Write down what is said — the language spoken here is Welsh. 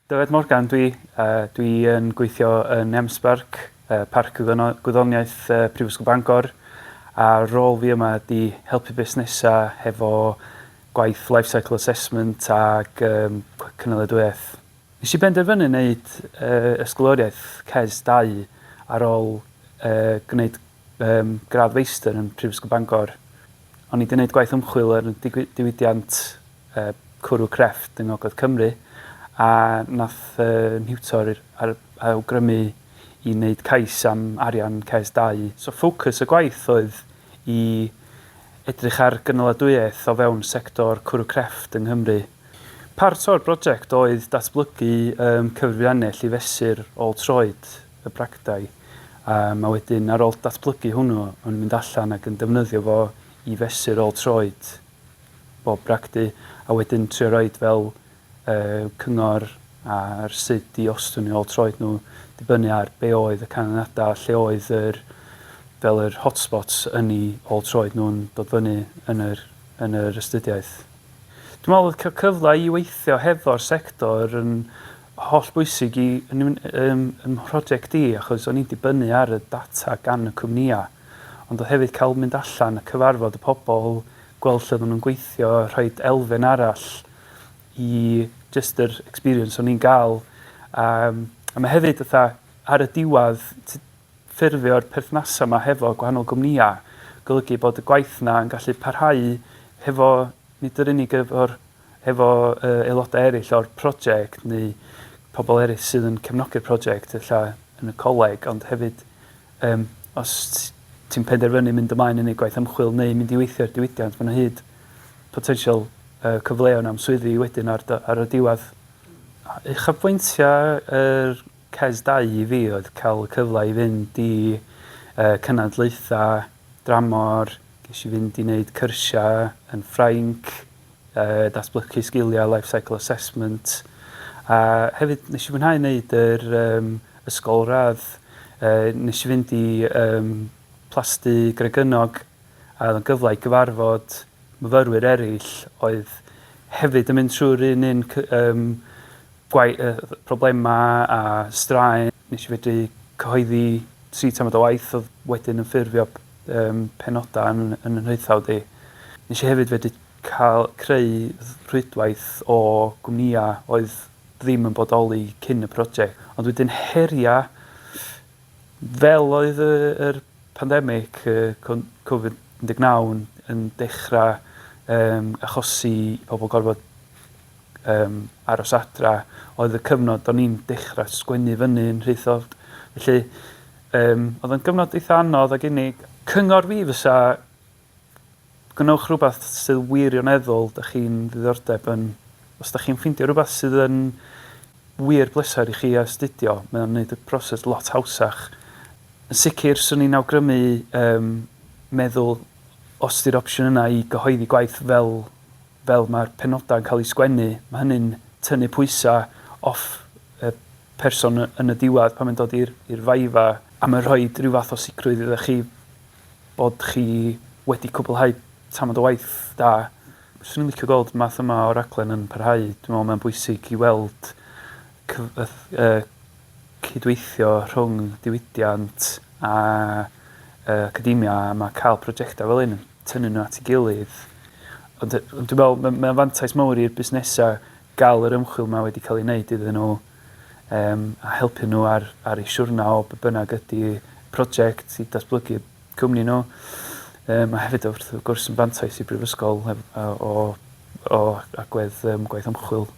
Dyfed Morgan dwi. Dwi yn gweithio yn Emsbarc, Parc Gwyddoniaeth Prifysgol Bangor. A rôl fi yma ydi helpu busnesau hefo gwaith life cycle assessment ac cynaliadwyeth. Nes I benderfynu wneud ysgoloriaeth CES 2 ar ôl gwneud gradd feistr yn Prifysgol Bangor. O'n i wedi gwneud gwaith ymchwil ar diwydiant cwrw crefft yng Ngogledd Cymru. A nath Niwtor awgrymu i wneud cais am arian CES 2. So ffocws y gwaith oedd i edrych ar gynaladwyeth o fewn sector cwrw crefft yng Nghymru. Part o'r brosiect oedd datblygu cyfrifiannell i fesur ôl troed y bragdau. A wedyn ar ôl datblygu hwnnw, o'n mynd allan ac yn defnyddio fo i fesur ôl troed bob bragdy. A wedyn trio roed fel cyngor ar sut i ostwng ôl troed nhw dibynnu ar be oedd y canlyniadau, lle oedd fel yr hotspots yn ei ôl troed nhw'n dod fyny yn yr astudiaeth. Dwi'n meddwl oedd cael cyfle i weithio hefo'r sector yn holl bwysig yn prosiect i, achos o'n i'n dibynnu ar y data gan y cwmnïau. Ond oedd hefyd cael mynd allan a cyfarfod y pobl, gweld lle nhw'n gweithio, rhoi elfen arall i just yr experience o'n i'n gael. A mae hefyd ar y diwedd ffurfio'r perthnasau yma hefo gwahanol gwmnïau, golygu bod y gwaith yna yn gallu parhau hefo nid yr unig hefo aelodau eraill o'r prosiect neu pobl eraill sydd yn cefnogi'r prosiect yn y coleg, ond hefyd os ti'n penderfynu mynd ymlaen yn ei gwaith ymchwil neu mynd i weithio'r diwydiant, mae'n hyd potensial cyfleon am swyddi wedyn ar y diwedd. Uchafbwyntiau yr CES 2 i fi oedd cael y cyfle i fynd i cynadlaethau, dramor, ges i fynd i wneud cyrsiau yn Ffrainc, datblygu sgiliau life cycle assessment. A hefyd nes i fwynhau wneud yr ysgolradd, nes i fynd i plasty Gregynog a oedd yn gyfle i gyfarfod myfyrwyr eraill oedd hefyd yn mynd trwy'r un problemau a straen. Nes i fedru cyhoeddi 3 tamad o waith oedd wedyn yn ffurfio penodau yn y nhwythawd i. Nes i hefyd fedru creu rhwydwaith o gwmnïau oedd ddim yn bodoli cyn y prosiect. Ond wedyn heriau fel oedd yr pandemig Covid-19 yn dechrau achosi i pobl gorfod aros adra, oedd y cyfnod o'n i'n dechrau sgwennu fyny yn rhythodd. Felly, oedd yn gyfnod eitha anodd ag unig. Cyngor fi fysa, gynnwch rhywbeth sydd wirioneddol, da chi'n ddiddordeb yn, os da chi'n ffeindio rhywbeth sydd yn wir bleser i chi astudio, mae'n gwneud y proses lot hawsach. Yn sicr, swn i'n awgrymu meddwl os ydy'r opsiwn yna i gyhoeddi gwaith fel mae'r penodau yn cael ei sgwennu, mae hynny'n tynnu pwysau off y person yn y diwedd pan mae'n dod i'r faifa, a mae'n rhoi rhyw fath o sicrwydd iddo chi bod chi wedi cwblhau tamad o waith da. Swn i'n licio gweld math yma o raglen yn parhau. Dwi'n meddwl mae'n bwysig i weld cydweithio rhwng diwydiant a academia, a mae cael prosiectau fel un yn tynnu nhw at ei gilydd. Ond dwi'n meddwl mae'n fantais mawr i'r busnesau gael yr ymchwil yma wedi cael ei wneud iddyn nhw a helpu nhw ar eu siwrna o be bynnag ydy prosiect i datblygu cwmni nhw. Mae hefyd wrth gwrs yn fantais i brifysgol o agwedd gwaith ymchwil.